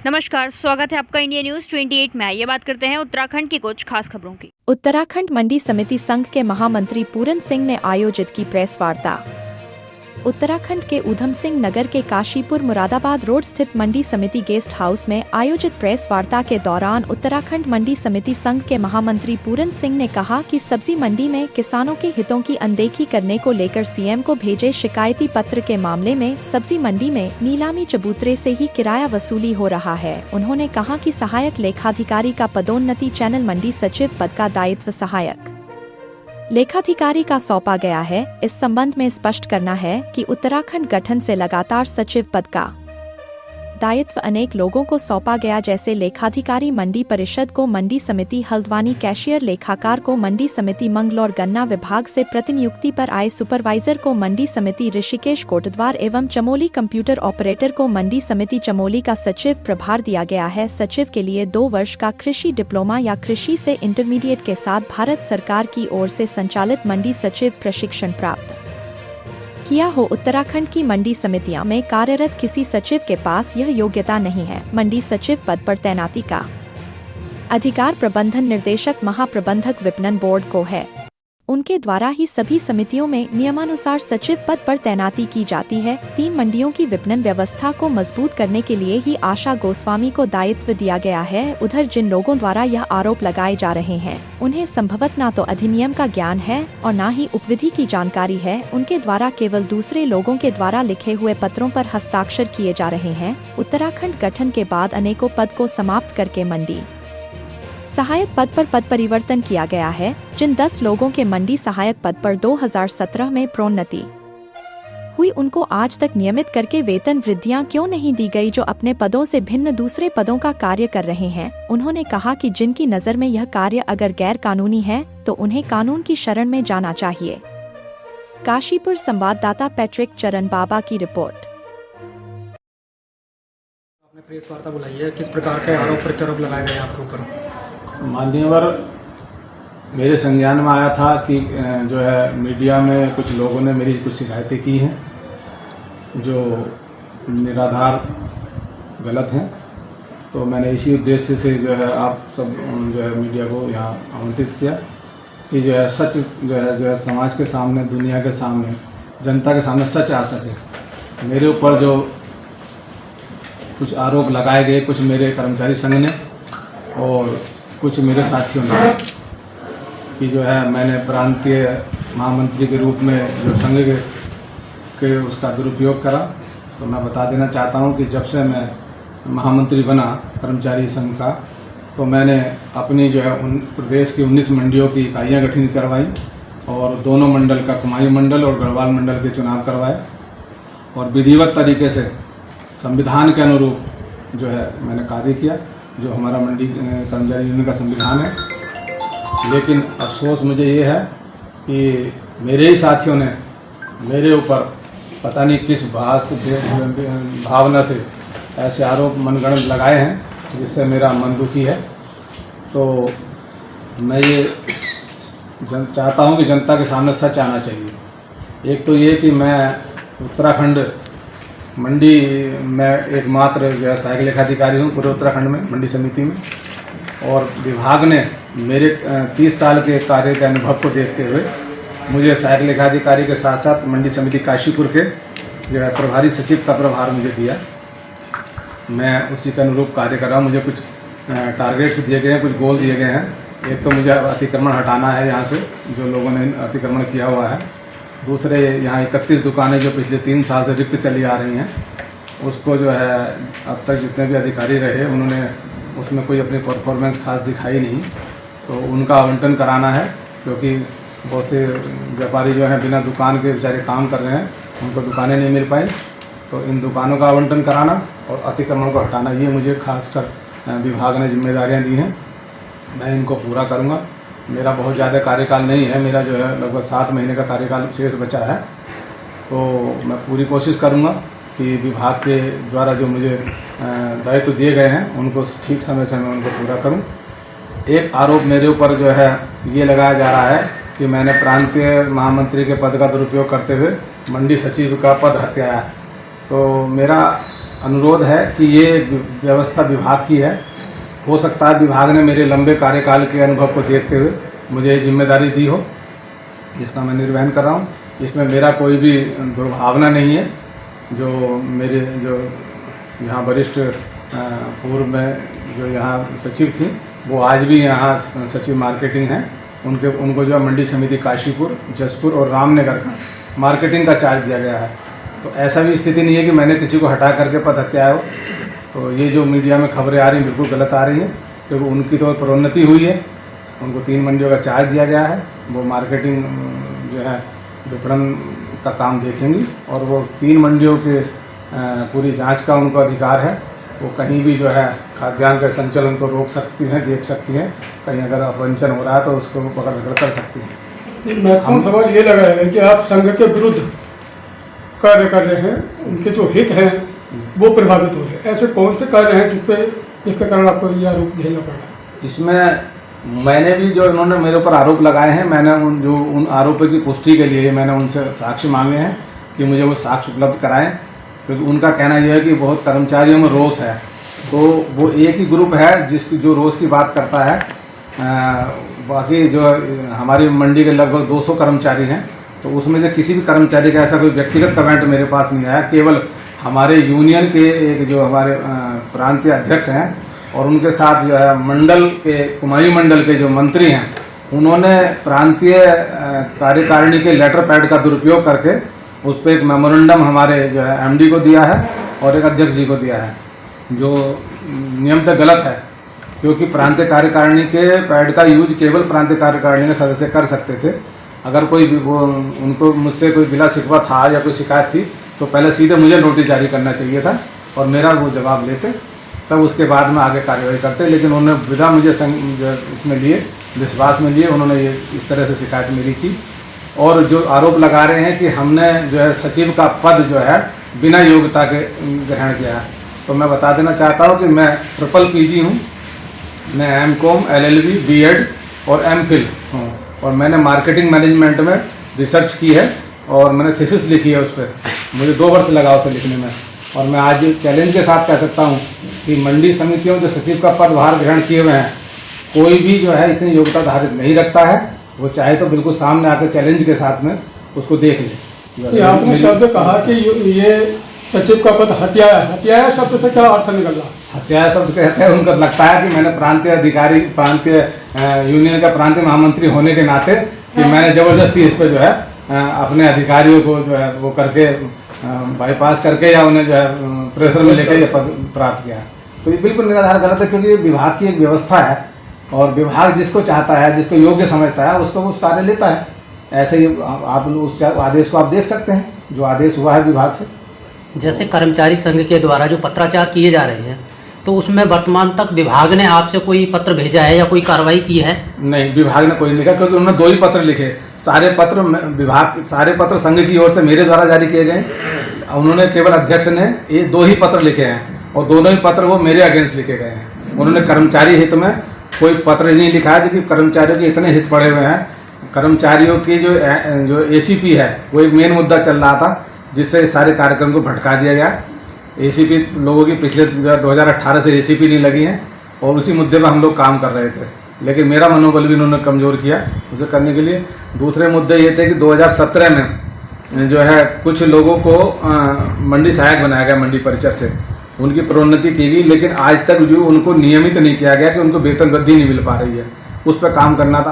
नमस्कार, स्वागत है आपका इंडिया न्यूज 28 में। ये बात करते हैं उत्तराखंड की कुछ खास खबरों की। उत्तराखंड मंडी समिति संघ के महामंत्री पूरन सिंह ने आयोजित की प्रेस वार्ता। उत्तराखंड के ऊधम सिंह नगर के काशीपुर मुरादाबाद रोड स्थित मंडी समिति गेस्ट हाउस में आयोजित प्रेस वार्ता के दौरान उत्तराखंड मंडी समिति संघ के महामंत्री पूरन सिंह ने कहा कि सब्जी मंडी में किसानों के हितों की अनदेखी करने को लेकर सीएम को भेजे शिकायती पत्र के मामले में सब्जी मंडी में नीलामी चबूतरे से ही किराया वसूली हो रहा है। उन्होंने कहा कि सहायक लेखाधिकारी का पदोन्नति चैनल मंडी सचिव पद का दायित्व सहायक लेखाधिकारी का सौंपा गया है। इस संबंध में स्पष्ट करना है कि उत्तराखंड गठन से लगातार सचिव पद का दायित्व अनेक लोगों को सौंपा गया, जैसे लेखाधिकारी मंडी परिषद को मंडी समिति हल्द्वानी, कैशियर लेखाकार को मंडी समिति मंगलौर, गन्ना विभाग से प्रतिनियुक्ति पर आए सुपरवाइजर को मंडी समिति ऋषिकेश कोटद्वार एवं चमोली, कंप्यूटर ऑपरेटर को मंडी समिति चमोली का सचिव प्रभार दिया गया है। सचिव के लिए 2 वर्ष का कृषि डिप्लोमा या कृषि से इंटरमीडिएट के साथ भारत सरकार की ओर से संचालित मंडी सचिव प्रशिक्षण प्राप्त किया हो। उत्तराखंड की मंडी समितियां में कार्यरत किसी सचिव के पास यह योग्यता नहीं है। मंडी सचिव पद पर तैनाती का अधिकार प्रबंधन निर्देशक महाप्रबंधक विपणन बोर्ड को है। उनके द्वारा ही सभी समितियों में नियमानुसार सचिव पद पर तैनाती की जाती है। 3 मंडियों की विपणन व्यवस्था को मजबूत करने के लिए ही आशा गोस्वामी को दायित्व दिया गया है। उधर जिन लोगों द्वारा यह आरोप लगाए जा रहे हैं, उन्हें संभवत न तो अधिनियम का ज्ञान है और न ही उपविधि की जानकारी है। उनके द्वारा केवल दूसरे लोगों के द्वारा लिखे हुए पत्रों पर हस्ताक्षर किए जा रहे हैं। उत्तराखंड गठन के बाद अनेकों पद को समाप्त करके मंडी सहायक पद पर पद परिवर्तन किया गया है। जिन 10 लोगों के मंडी सहायक पद पर 2017 में प्रोन्नति हुई, उनको आज तक नियमित करके वेतन वृद्धियां क्यों नहीं दी गई, जो अपने पदों से भिन्न दूसरे पदों का कार्य कर रहे हैं। उन्होंने कहा कि जिनकी नजर में यह कार्य अगर गैर कानूनी है तो उन्हें कानून की शरण में जाना चाहिए। काशीपुर संवाददाता पैट्रिक चरण बाबा की रिपोर्ट। आपने प्रेस वार्ता बुलाई है, किस प्रकार के आरोप प्रत्यारोप लगाए गए आपके ऊपर? मान्यवर, मेरे संज्ञान में आया था कि जो है मीडिया में कुछ लोगों ने मेरी कुछ शिकायतें की हैं जो निराधार गलत हैं। तो मैंने इसी उद्देश्य से जो है आप सब जो है मीडिया को यहाँ आमंत्रित किया कि जो है सच जो है समाज के सामने, दुनिया के सामने, जनता के सामने सच आ सके। मेरे ऊपर जो कुछ आरोप लगाए गए, कुछ मेरे कर्मचारी संघ ने और कुछ मेरे साथियों ने, कि जो है मैंने प्रांतीय महामंत्री के रूप में जो संघ के उसका दुरुपयोग करा, तो मैं बता देना चाहता हूं कि जब से मैं महामंत्री बना कर्मचारी संघ का, तो मैंने अपनी जो है प्रदेश की 19 मंडियों की इकाइयाँ गठित करवाई और दोनों मंडल का, कुमायूं मंडल और गढ़वाल मंडल के चुनाव करवाए और विधिवत तरीके से संविधान के अनुरूप जो है मैंने कार्य किया, जो हमारा मंडी कर्मचारी यूनियन का संविधान है। लेकिन अफसोस मुझे ये है कि मेरे ही साथियों ने मेरे ऊपर पता नहीं किस भावना से ऐसे आरोप मनगढ़ंत लगाए हैं, जिससे मेरा मन दुखी है। तो मैं ये चाहता हूँ कि जनता के सामने सच आना चाहिए। एक तो ये कि मैं उत्तराखंड मंडी में एकमात्र जो है सहायक लेखाधिकारी हूँ पूरे उत्तराखंड में मंडी समिति में, और विभाग ने मेरे 30 साल के कार्य के अनुभव को देखते हुए मुझे सहायक लेखाधिकारी के साथ साथ मंडी समिति काशीपुर के जो है प्रभारी सचिव का प्रभार मुझे दिया। मैं उसी के अनुरूप कार्य कर रहा हूँ। मुझे कुछ टारगेट्स दिए गए हैं, कुछ गोल दिए गए हैं। एक तो मुझे अतिक्रमण हटाना है यहाँ से, जो लोगों ने अतिक्रमण किया हुआ है। दूसरे, यहाँ 31 दुकानें जो पिछले 3 साल से रिक्त चली आ रही हैं, उसको जो है अब तक जितने भी अधिकारी रहे उन्होंने उसमें कोई अपनी परफॉर्मेंस खास दिखाई नहीं, तो उनका आवंटन कराना है। क्योंकि बहुत से व्यापारी जो हैं बिना दुकान के बेचारे काम कर रहे हैं, उनको दुकानें नहीं मिल पाई, तो इन दुकानों का आवंटन कराना और अतिक्रमण को हटाना, ये मुझे खासकर विभाग ने जिम्मेदारियाँ दी हैं। मैं इनको पूरा करूँगा। मेरा बहुत ज़्यादा कार्यकाल नहीं है, मेरा जो है लगभग 7 महीने का कार्यकाल शेष बचा है। तो मैं पूरी कोशिश करूँगा कि विभाग के द्वारा जो मुझे दायित्व दिए गए हैं उनको ठीक समय से मैं उनको पूरा करूँ। एक आरोप मेरे ऊपर जो है ये लगाया जा रहा है कि मैंने प्रांतीय महामंत्री के पद का दुरुपयोग करते हुए मंडी सचिव का पद हत्याया। तो मेरा अनुरोध है कि ये व्यवस्था विभाग की है। हो सकता है विभाग ने मेरे लंबे कार्यकाल के अनुभव को देखते हुए मुझे ये जिम्मेदारी दी हो, जिसका मैं निर्वहन कर रहा हूँ। इसमें मेरा कोई भी दुर्भावना नहीं है। जो मेरे जो यहाँ वरिष्ठ पूर्व में जो यहाँ सचिव थी, वो आज भी यहाँ सचिव मार्केटिंग हैं। उनको जो मंडी समिति काशीपुर, जसपुर और रामनगर का मार्केटिंग का चार्ज दिया गया है। तो ऐसा भी स्थिति नहीं है कि मैंने किसी को हटा करके पद हत्या हो। तो ये जो मीडिया में खबरें आ रही हैं बिल्कुल गलत आ रही हैं, क्योंकि उनकी तो प्रोन्नति हुई है। उनको 3 मंडियों का चार्ज दिया गया है। वो मार्केटिंग जो है विपणन का काम देखेंगी और वो 3 मंडियों के पूरी जांच का उनको अधिकार है। वो कहीं भी जो है खाद्यान्न के संचालन को रोक सकती हैं, देख सकती हैं। कहीं अगर अपवंचन हो रहा है तो उसको पकड़ कर सकती हैं। एक महत्वपूर्ण सवाल ये लगा है कि आप संघ के विरुद्ध कार्य कर रहे हैं, उनके जो हित हैं वो प्रभावित हो रहे हैं। ऐसे कौन से कार्य हैं जिसके कारण आपको ये आरोप झेलना पड़ा? इसमें मैंने भी जो इन्होंने मेरे ऊपर आरोप लगाए हैं, मैंने उन आरोपों की पुष्टि के लिए मैंने उनसे साक्ष्य मांगे हैं कि मुझे वो साक्ष्य उपलब्ध कराएं, क्योंकि उनका कहना यह है कि बहुत कर्मचारियों में रोष है। तो वो एक ही ग्रुप है जो रोष की बात करता है। बाकी जो हमारी मंडी के लगभग 200 कर्मचारी हैं, तो उसमें से किसी भी कर्मचारी का ऐसा कोई व्यक्तिगत कमेंट मेरे पास नहीं आया। केवल हमारे यूनियन के एक जो हमारे प्रांतीय अध्यक्ष हैं और उनके साथ जो है मंडल के कुमायूं मंडल के जो मंत्री हैं, उन्होंने प्रांतीय कार्यकारिणी के लेटर पैड का दुरुपयोग करके उस पर एक मेमोरेंडम हमारे जो है एमडी को दिया है और एक अध्यक्ष जी को दिया है, जो नियमतः गलत है। क्योंकि प्रांतीय कार्यकारिणी के पैड का यूज केवल प्रांतीय कार्यकारिणी के सदस्य कर सकते थे। अगर कोई उनको मुझसे कोई गिला शिकवा था या कोई शिकायत थी तो पहले सीधे मुझे नोटिस जारी करना चाहिए था और मेरा वो जवाब लेते, तब उसके बाद में आगे कार्रवाई करते। लेकिन उन्होंने बिना मुझे इसमें लिए, विश्वास में लिए, उन्होंने ये इस तरह से शिकायत मेरी की। और जो आरोप लगा रहे हैं कि हमने जो है सचिव का पद जो है बिना योग्यता के ग्रहण किया है, तो मैं बता देना चाहता हूँ कि मैं ट्रिपल पीजी हूँ। मैं एमकॉम, एलएलबी, बीएड और एमफिल हूँ और मैंने मार्केटिंग मैनेजमेंट में रिसर्च की है और मैंने थीसिस लिखी है उस पर। मुझे 2 वर्ष लगा उसे लिखने में। और मैं आज चैलेंज के साथ कह सकता हूँ कि मंडी समितियों जो सचिव का पदभार ग्रहण किए हुए हैं, कोई भी जो है इतनी योग्यता धारित नहीं रखता है। वो चाहे तो बिल्कुल सामने आकर चैलेंज के साथ में उसको देख ले। आपने शब्द कहा कि ये सचिव का पद हत्या है। हत्या है शब्द से क्या अर्थ निकल रहा? हत्या शब्द कहते हैं, उनको लगता है कि मैंने प्रांतीय अधिकारी, प्रांतीय यूनियन का प्रांतीय महामंत्री होने के नाते कि मैंने ज़बरदस्ती इस पर जो है अपने अधिकारियों को जो है वो करके बाईपास करके या उन्हें जो है प्रेशर में लेकर ये पद प्राप्त किया। तो ये बिल्कुल निराधार गलत है, क्योंकि ये विभाग की एक व्यवस्था है और विभाग जिसको चाहता है, जिसको योग्य समझता है, उसको उस कार्य लेता है। ऐसे ही आप उस आदेश को आप देख सकते हैं, जो आदेश हुआ है विभाग से। जैसे कर्मचारी संघ के द्वारा जो पत्राचार किए जा रहे हैं, तो उसमें वर्तमान तक विभाग ने आपसे कोई पत्र भेजा है या कोई कार्रवाई की है? नहीं, विभाग ने कोई नहीं लिखा, क्योंकि उन्होंने 2 ही पत्र लिखे। सारे पत्र संघ की ओर से मेरे द्वारा जारी किए गए। उन्होंने केवल अध्यक्ष ने ये 2 ही पत्र लिखे हैं और दोनों ही पत्र वो मेरे अगेंस्ट लिखे गए हैं। उन्होंने कर्मचारी हित में कोई पत्र नहीं लिखा है, क्योंकि कर्मचारियों के इतने हित पड़े हुए हैं। कर्मचारियों की जो एसीपी है वो एक मेन मुद्दा चल रहा था, जिससे इस सारे कार्यक्रम को भटका दिया गया। एसीपी लोगों की पिछले 2018 से एसीपी नहीं लगी हैं और उसी मुद्दे पर हम लोग काम कर रहे थे, लेकिन मेरा मनोबल भी उन्होंने कमज़ोर किया उसे करने के लिए। दूसरे मुद्दे ये थे कि 2017 में जो है कुछ लोगों को मंडी सहायक बनाया गया मंडी परिषद से, उनकी प्रोन्नति की गई, लेकिन आज तक जो उनको नियमित नहीं किया गया कि उनको वेतन वृद्धि नहीं मिल पा रही है, उस पर काम करना था।